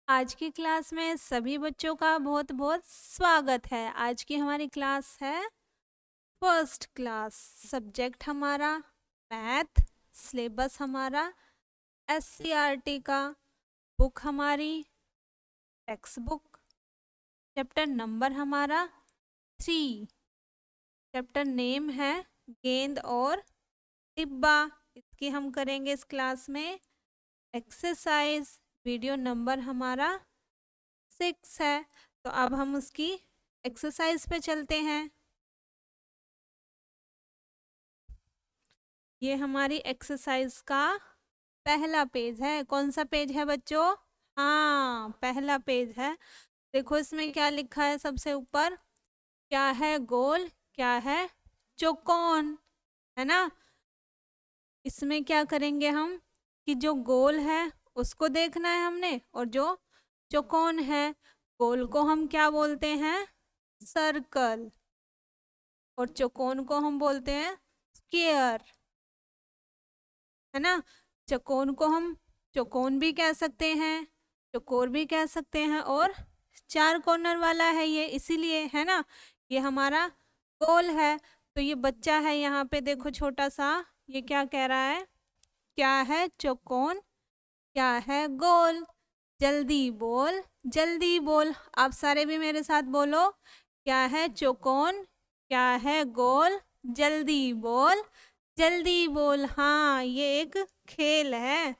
आज की क्लास में सभी बच्चों का बहुत बहुत स्वागत है। आज की हमारी क्लास है फर्स्ट क्लास। सब्जेक्ट हमारा मैथ, सिलेबस हमारा एससीईआरटी का, बुक हमारी टेक्स्ट बुक, चैप्टर नंबर हमारा 3, चैप्टर नेम है गेंद और डिब्बा। इसकी हम करेंगे इस क्लास में एक्सरसाइज। वीडियो नंबर हमारा 6 है। तो अब हम उसकी एक्सरसाइज पे चलते हैं। ये हमारी एक्सरसाइज का पहला पेज है। कौन सा पेज है बच्चों? हाँ, पहला पेज है। देखो इसमें क्या लिखा है सबसे ऊपर। क्या है गोल, क्या है चौकोन, है ना। इसमें क्या करेंगे हम कि जो गोल है उसको देखना है हमने, और जो चौकोन है, गोल को हम क्या बोलते हैं? सर्कल। और चौकोन को हम बोलते हैं स्क्वायर, है ना। चौकोन को हम चौकोन भी कह सकते हैं, चौकोर भी कह सकते हैं, और 4 कॉर्नर वाला है ये, इसीलिए, है ना। ये हमारा गोल है। तो ये बच्चा है यहाँ पे, देखो छोटा सा, ये क्या कह रहा है? क्या है चौकोन, क्या है गोल? जल्दी बोल, जल्दी बोल। आप सारे भी मेरे साथ बोलो। क्या है चौकोन, क्या है गोल? जल्दी बोल, जल्दी बोल। हाँ, ये एक खेल है।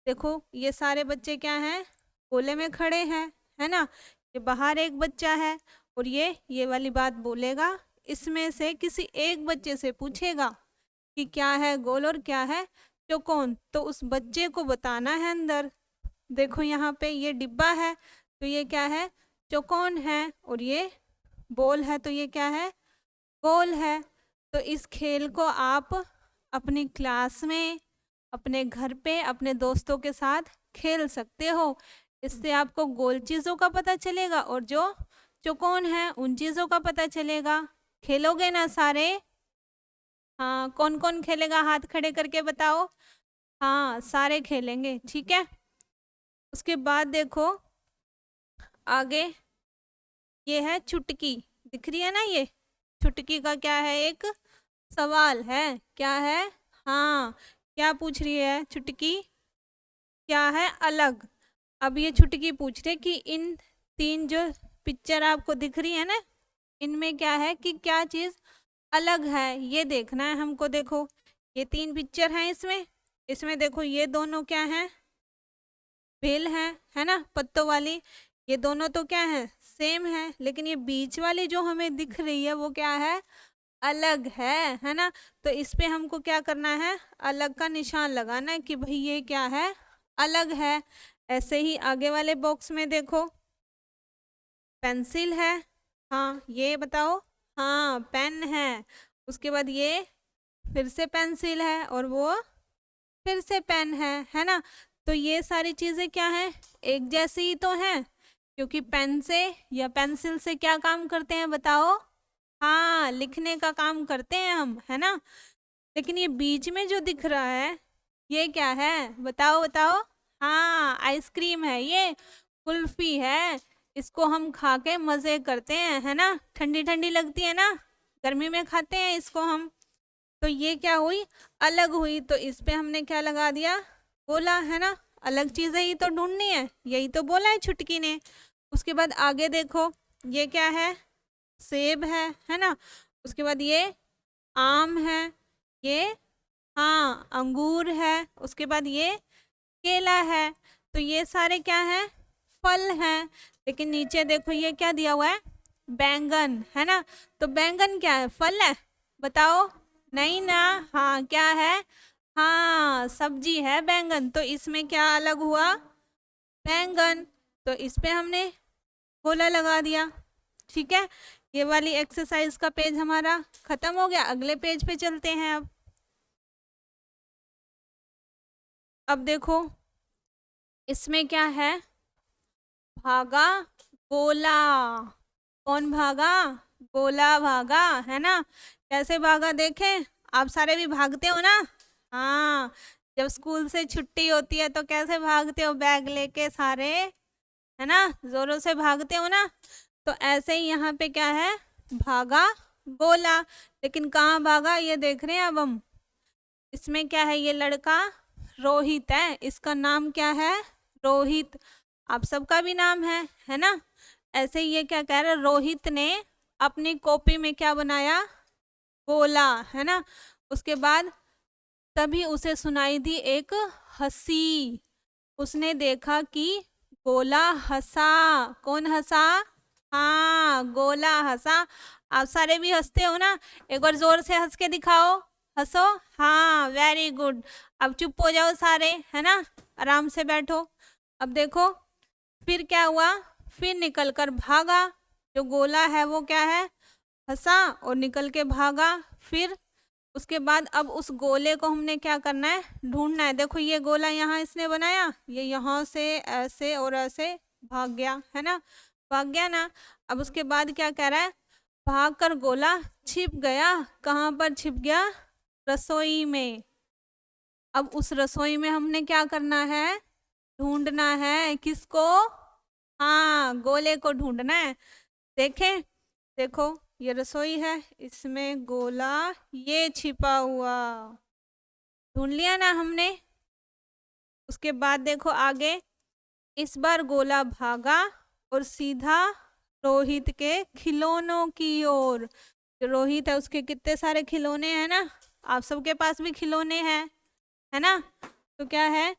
देखो ये सारे बच्चे क्या हैं? गोले में खड़े हैं, है ना। ये बाहर एक बच्चा है और ये वाली बात बोलेगा। इसमें से किसी एक बच्चे से पूछेगा कि क्या है गोल और क्या है चौकोन, तो उस बच्चे को बताना है अंदर। देखो यहाँ पे ये डिब्बा है, तो ये क्या है? चौकोन है। और ये बॉल है, तो ये क्या है? गोल है। तो इस खेल को आप अपनी क्लास में, अपने घर पे, अपने दोस्तों के साथ खेल सकते हो। इससे आपको गोल चीज़ों का पता चलेगा और जो चौकोन है उन चीज़ों का पता चलेगा। खेलोगे ना सारे? हाँ, कौन कौन खेलेगा? हाथ खड़े करके बताओ। हाँ, सारे खेलेंगे, ठीक है। उसके बाद देखो आगे, ये है चुटकी, दिख रही है ना। ये चुटकी का क्या है? एक सवाल है। क्या है? हाँ, क्या पूछ रही है चुटकी? क्या है? अलग। अब ये चुटकी पूछ रही कि इन 3 जो पिक्चर आपको दिख रही है ना, इनमें क्या है कि क्या चीज अलग है, ये देखना है हमको। देखो ये 3 पिक्चर हैं इसमें। इसमें देखो ये दोनों क्या हैं? बेल है ना, पत्तों वाली। ये दोनों तो क्या है? सेम है। लेकिन ये बीच वाली जो हमें दिख रही है वो क्या है? अलग है ना। तो इस पे हमको क्या करना है? अलग का निशान लगाना है कि भाई ये क्या है? अलग है। ऐसे ही आगे वाले बॉक्स में देखो, पेंसिल है। हाँ, ये बताओ। हाँ, पेन है। उसके बाद ये फिर से पेंसिल है, और वो फिर से पेन है ना। तो ये सारी चीजें क्या है? एक जैसी ही तो हैं, क्योंकि पेन से या पेंसिल से क्या काम करते हैं बताओ? हाँ, लिखने का काम करते हैं हम, है ना। लेकिन ये बीच में जो दिख रहा है, ये क्या है? बताओ बताओ। हाँ, आइसक्रीम है ये, कुल्फी है। इसको हम खा के मजे करते हैं, है ना। ठंडी ठंडी लगती है ना, गर्मी में खाते हैं इसको हम। तो ये क्या हुई? अलग हुई। तो इस पे हमने क्या लगा दिया? बोला, है ना। अलग चीजें ही तो ढूंढनी है, यही तो बोला है छुटकी ने। उसके बाद आगे देखो, ये क्या है? सेब है ना। उसके बाद ये आम है, ये हाँ अंगूर है। उसके बाद ये केला है। तो ये सारे क्या है? फल हैं। लेकिन नीचे देखो ये क्या दिया हुआ है? बैंगन, है ना। तो बैंगन क्या है? फल है? बताओ। नहीं ना। हाँ, क्या है? हाँ, सब्जी है बैंगन। तो इसमें क्या अलग हुआ? बैंगन। तो इस पे हमने गोला लगा दिया, ठीक है। ये वाली एक्सरसाइज का पेज हमारा खत्म हो गया। अगले पेज पे चलते हैं। अब देखो इसमें क्या है? भागा गोला। कौन भागा? गोला भागा, है ना। कैसे भागा देखें? आप सारे भी भागते हो ना। हाँ, जब स्कूल से छुट्टी होती है तो कैसे भागते हो? बैग लेके सारे है ना, जोरों से भागते हो ना, तो ऐसे ही यहाँ पे क्या है, भागा गोला। लेकिन कहाँ भागा ये देख रहे हैं अब हम। इसमें क्या है, ये लड़का रोहित है, इसका नाम क्या है, रोहित। आप सबका भी नाम है ना। ऐसे ही ये क्या कह रहा है, रोहित ने अपनी कॉपी में क्या बनाया, गोला, है ना। उसके बाद तभी उसे सुनाई दी एक हंसी। उसने देखा कि गोला हंसा। कौन हंसा, हाँ गोला हंसा। आप सारे भी हंसते हो ना, एक बार जोर से हंस के दिखाओ, हंसो, हाँ वेरी गुड। अब चुप हो जाओ सारे, है ना, आराम से बैठो। अब देखो फिर क्या हुआ, फिर निकल कर भागा। जो गोला है वो क्या है, हंसा और निकल के भागा। फिर उसके बाद अब उस गोले को हमने क्या करना है, ढूंढना है। देखो ये गोला यहाँ इसने बनाया, ये यहाँ से ऐसे और ऐसे भाग गया, है ना, भाग गया ना। अब उसके बाद क्या कह रहा है, भागकर गोला छिप गया। कहाँ पर छिप गया, रसोई में। अब उस रसोई में हमने क्या करना है, ढूंढना है किसको, हाँ गोले को ढूंढना है। देखें, देखो ये रसोई है, इसमें गोला ये छिपा हुआ, ढूंढ लिया ना हमने। उसके बाद देखो आगे, इस बार गोला भागा और सीधा रोहित के खिलौनों की ओर। जो रोहित है उसके कितने सारे खिलौने हैं ना, आप सबके पास भी खिलौने हैं, है ना। तो क्या है,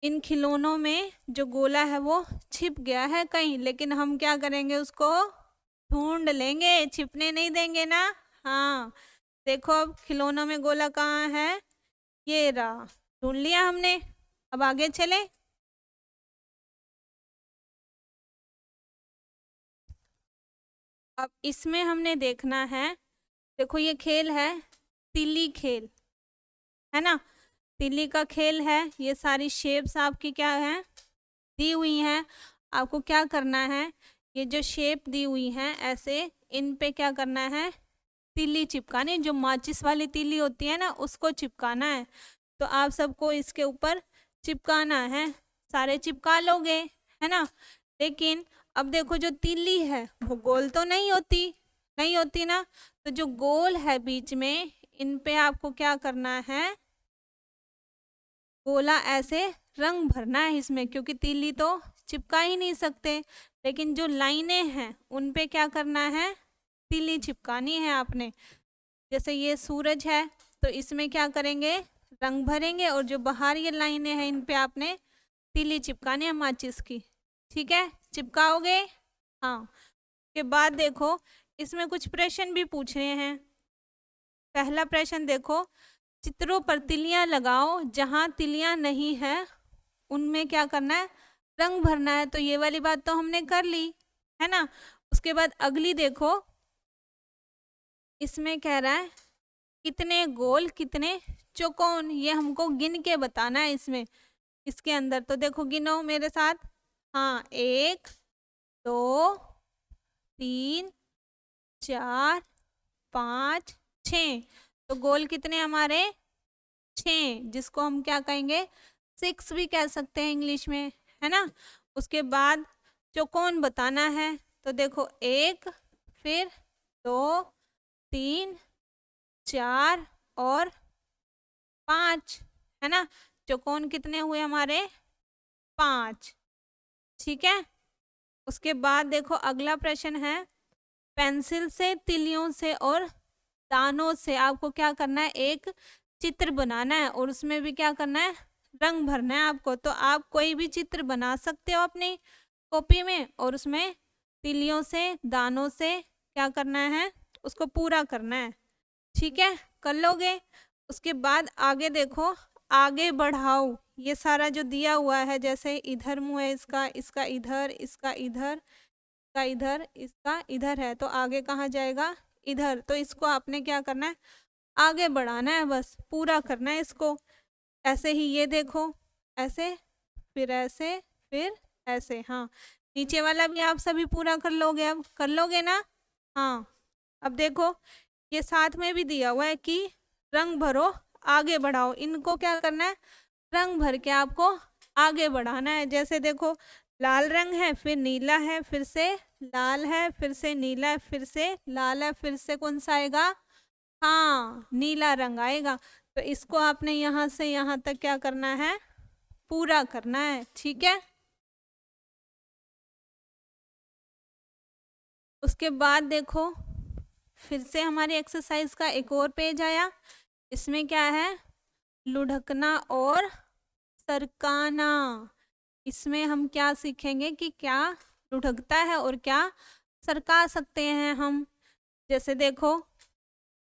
इन खिलौनों में जो गोला है वो छिप गया है कहीं, लेकिन हम क्या करेंगे, उसको ढूंढ लेंगे, छिपने नहीं देंगे ना। हाँ देखो अब खिलौनों में गोला कहाँ है, ये रहा, ढूंढ लिया हमने। अब आगे चले। अब इसमें हमने देखना है, देखो ये खेल है तिली खेल, है ना, तिली का खेल है। ये सारी शेप्स आपकी क्या है, दी हुई हैं। आपको क्या करना है, ये जो शेप दी हुई हैं ऐसे, इन पे क्या करना है, तिली चिपकानी। जो माचिस वाली तिली होती है ना, उसको चिपकाना है। तो आप सबको इसके ऊपर चिपकाना है, सारे चिपका लोगे, है ना। लेकिन अब देखो जो तिली है वो गोल तो नहीं होती, नहीं होती ना। तो जो गोल है बीच में, इन पे आपको क्या करना है, गोला ऐसे रंग भरना है इसमें, क्योंकि तिली तो चिपका ही नहीं सकते। लेकिन जो लाइनें हैं उन पे क्या करना है, तिली चिपकानी है आपने। जैसे ये सूरज है तो इसमें क्या करेंगे, रंग भरेंगे, और जो बाहर ये लाइनें हैं इन पे आपने तिली चिपकानी है माचिस की। ठीक है, चिपकाओगे, हाँ। के बाद देखो इसमें कुछ प्रश्न भी पूछ रहे हैं। पहला प्रश्न देखो, चित्रों पर तिलियां लगाओ, जहां तिलियां नहीं है उनमें क्या करना है, रंग भरना है। तो ये वाली बात तो हमने कर ली, है ना। उसके बाद अगली देखो, इसमें कह रहा है कितने गोल कितने चौकोन, ये हमको गिन के बताना है इसमें, इसके अंदर। तो देखो गिनो मेरे साथ, हाँ 1 2 3 4 5 6। तो गोल कितने हमारे, 6, जिसको हम क्या कहेंगे, 6 भी कह सकते हैं इंग्लिश में, है ना। उसके बाद चौकोन बताना है। तो देखो 1, फिर 2 3 4 और 5, है ना। चौकोन कितने हुए हमारे, 5। ठीक है। उसके बाद देखो अगला प्रश्न है, पेंसिल से, तिलियों से और दानों से आपको क्या करना है, एक चित्र बनाना है, और उसमें भी क्या करना है, रंग भरना है आपको। तो आप कोई भी चित्र बना सकते हो अपनी कॉपी में, और उसमें तिलियों से दानों से क्या करना है, उसको पूरा करना है। ठीक है, कर लोगे। उसके बाद आगे देखो, आगे बढ़ाओ, ये सारा जो दिया हुआ है, जैसे इधर मुंह है इसका, इसका इधर, इसका इधर, का इधर, इसका इधर है, तो आगे कहाँ जाएगा, इधर। तो इसको आपने क्या करना है, आगे बढ़ाना है, बस पूरा करना है इसको। ऐसे ही ये देखो, ऐसे, फिर ऐसे, फिर ऐसे, हाँ। नीचे वाला भी आप सभी पूरा कर लोगे, अब कर लोगे ना, हाँ। अब देखो ये साथ में भी दिया हुआ है कि रंग भरो आगे बढ़ाओ, इनको क्या करना है, रंग भर के आपको आगे बढ़ाना है। जैसे देखो लाल रंग है, फिर नीला है, फिर से लाल है, फिर से नीला है, फिर से लाल है, फिर से कौन सा आएगा? हाँ, नीला रंग आएगा। तो इसको आपने यहाँ से यहाँ तक क्या करना है? पूरा करना है, ठीक है। उसके बाद देखो, फिर से हमारी एक्सरसाइज का एक और पेज आया। इसमें क्या है? लुढ़कना और सरकाना। इसमें हम क्या सीखेंगे कि क्या लुढ़कता है और क्या सरका सकते हैं हम। जैसे देखो,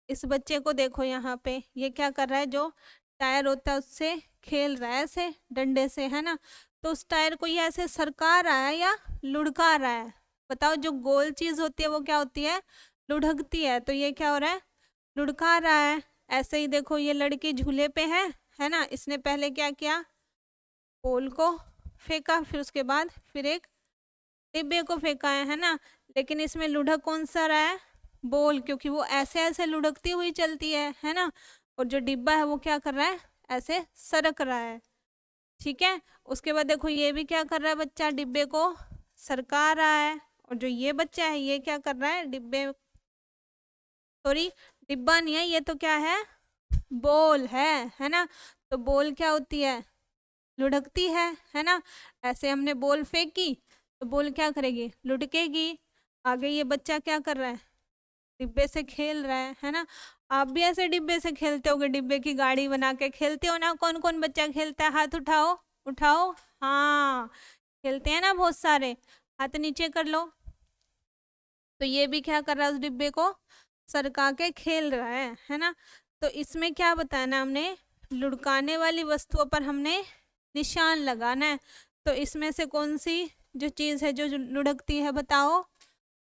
इस बच्चे को देखो, यहाँ पे ये क्या कर रहा है? जो टायर होता है उससे खेल रहा है, ऐसे डंडे से, है ना। तो उस टायर को ये ऐसे सरका रहा है या लुढ़का रहा है? बताओ, जो गोल चीज होती है वो क्या होती है? लुढ़कती है। तो ये क्या हो रहा है? लुढ़का रहा है। ऐसे ही देखो, ये लड़की झूले पे है ना। इसने पहले क्या किया? पोल को फेंका, फिर उसके बाद फिर एक डिब्बे को फेंका है ना। लेकिन इसमें लुढ़क कौन सा रहा है? बोल, क्योंकि वो ऐसे ऐसे लुढ़कती हुई चलती है ना। और जो डिब्बा है वो क्या कर रहा है? ऐसे सरक रहा है, ठीक है। उसके बाद देखो, ये भी क्या कर रहा है बच्चा? डिब्बे को सरका रहा है। और जो ये बच्चा है, ये क्या कर रहा है? डिब्बे, सॉरी, डिब्बा नहीं है ये, तो क्या है? बोल है ना। तो बोल क्या होती है? लुढ़कती है ना। ऐसे हमने बोल फेंकी तो बोल क्या करेगी? लुढ़केगी। आगे ये बच्चा क्या कर रहा है? डिब्बे से खेल रहा है ना। आप भी ऐसे डिब्बे से खेलते होगे, डिब्बे की गाड़ी बना के खेलते हो ना। कौन कौन बच्चा खेलता है? हाथ उठाओ, उठाओ। हाँ, खेलते हैं ना बहुत सारे। हाथ नीचे कर लो। तो ये भी क्या कर रहा है? उस डिब्बे को सरका के खेल रहा है ना। तो इसमें क्या बताना हमने? लुढ़काने वाली वस्तुओं पर हमने निशान लगाना है। तो इसमें से कौन सी जो चीज है जो लुढ़कती है, बताओ?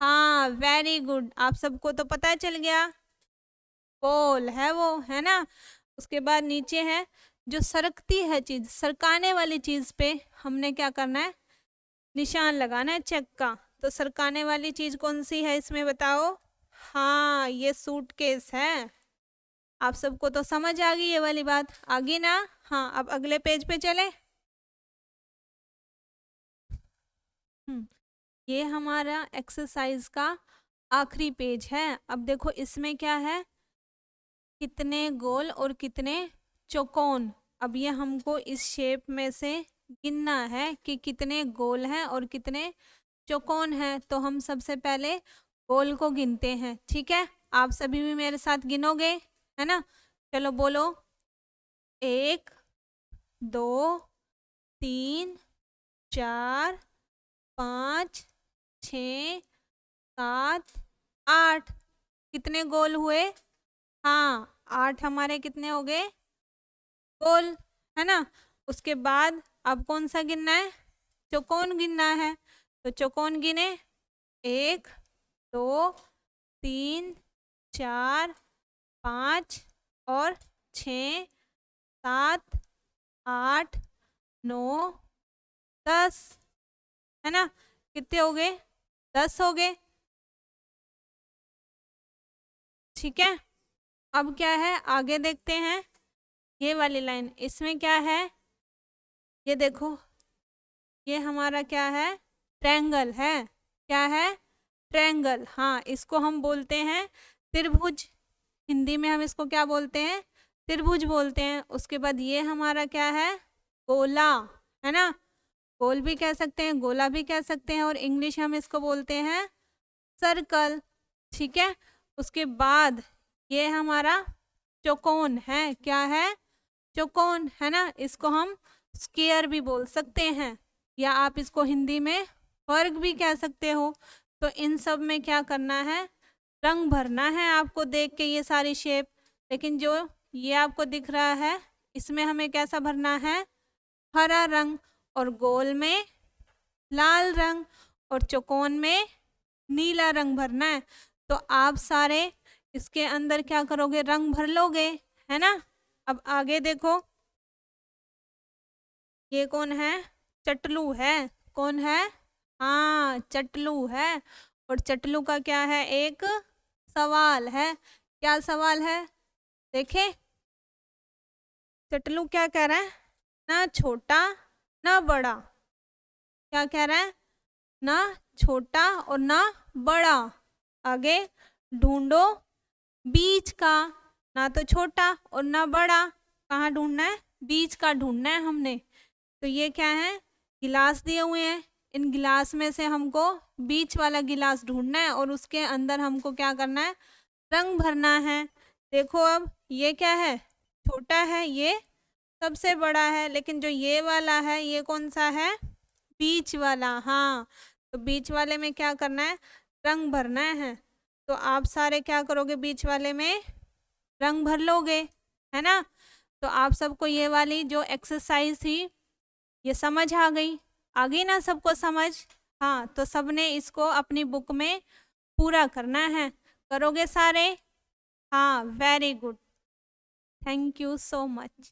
हाँ, वेरी गुड, आप सबको तो पता चल गया। पोल है वो, है ना। उसके बाद नीचे है जो सरकती है चीज, सरकाने वाली चीज पे हमने क्या करना है? निशान लगाना है चेक का। तो सरकाने वाली चीज कौन सी है इसमें, बताओ? हाँ, ये सूटकेस है। आप सबको तो समझ आ गई ये वाली बात, आ गई ना। हाँ, अब अगले पेज पे चले। ये हमारा एक्सरसाइज का आखिरी पेज है। अब देखो, इसमें क्या है? कितने गोल और कितने चौकोन। अब ये हमको इस शेप में से गिनना है कि कितने गोल हैं और कितने चौकोन हैं। तो हम सबसे पहले गोल को गिनते हैं, ठीक है। आप सभी भी मेरे साथ गिनोगे, है ना। चलो बोलो, 1 2 3 4 5 6 7 8। कितने गोल हुए? हाँ, 8 हमारे कितने हो गए? गोल, है ना। उसके बाद अब कौन सा गिनना है? चौकोन गिनना है। तो चौकोन गिने, 1 2 3 4 5 और 6 7 8 9 10, है ना। कितने हो गए? 10 हो गए, ठीक है। अब क्या है? आगे देखते हैं। ये वाली लाइन, इसमें क्या है? ये देखो, ये हमारा क्या है? ट्रायंगल है। क्या है? ट्रायंगल। हाँ, इसको हम बोलते हैं त्रिभुज। हिंदी में हम इसको क्या बोलते हैं? त्रिभुज बोलते हैं। उसके बाद ये हमारा क्या है? गोला, है ना। गोल भी कह सकते हैं, गोला भी कह सकते हैं, और इंग्लिश हम इसको बोलते हैं सर्कल, ठीक है। उसके बाद ये हमारा चौकोन है। क्या है? चौकोन, है ना। इसको हम स्क्वायर भी बोल सकते हैं, या आप इसको हिंदी में वर्ग भी कह सकते हो। तो इन सब में क्या करना है? रंग भरना है आपको देख के ये सारी शेप। लेकिन जो ये आपको दिख रहा है, इसमें हमें कैसा भरना है? हरा रंग। और गोल में लाल रंग, और चौकोन में नीला रंग भरना है। तो आप सारे इसके अंदर क्या करोगे? रंग भर लोगे, है ना। अब आगे देखो, ये कौन है? चटलू है। कौन है? हाँ, चटलू है। और चटलू का क्या है? एक सवाल है। क्या सवाल है? देखे, चटलू क्या कह रहा है? ना छोटा ना बड़ा, क्या कह रहा है, ना छोटा और ना बड़ा। आगे, ढूंढो बीच का, ना तो छोटा और ना बड़ा, कहाँ ढूंढना है, बीच का ढूंढना है हमने। तो ये क्या है, गिलास दिए हुए हैं, इन गिलास में से हमको बीच वाला गिलास ढूंढना है और उसके अंदर हमको क्या करना है, रंग भरना है। देखो अब ये क्या है, छोटा है, ये सबसे बड़ा है, लेकिन जो ये वाला है ये कौन सा है, बीच वाला। हाँ, तो बीच वाले में क्या करना है, रंग भरना है। तो आप सारे क्या करोगे, बीच वाले में रंग भर लोगे, है ना। तो आप सबको ये वाली जो एक्सरसाइज थी ये समझ आ गई ना सबको समझ। हाँ, तो सबने इसको अपनी बुक में पूरा करना है, करोगे सारे। हाँ, very good, thank you so much.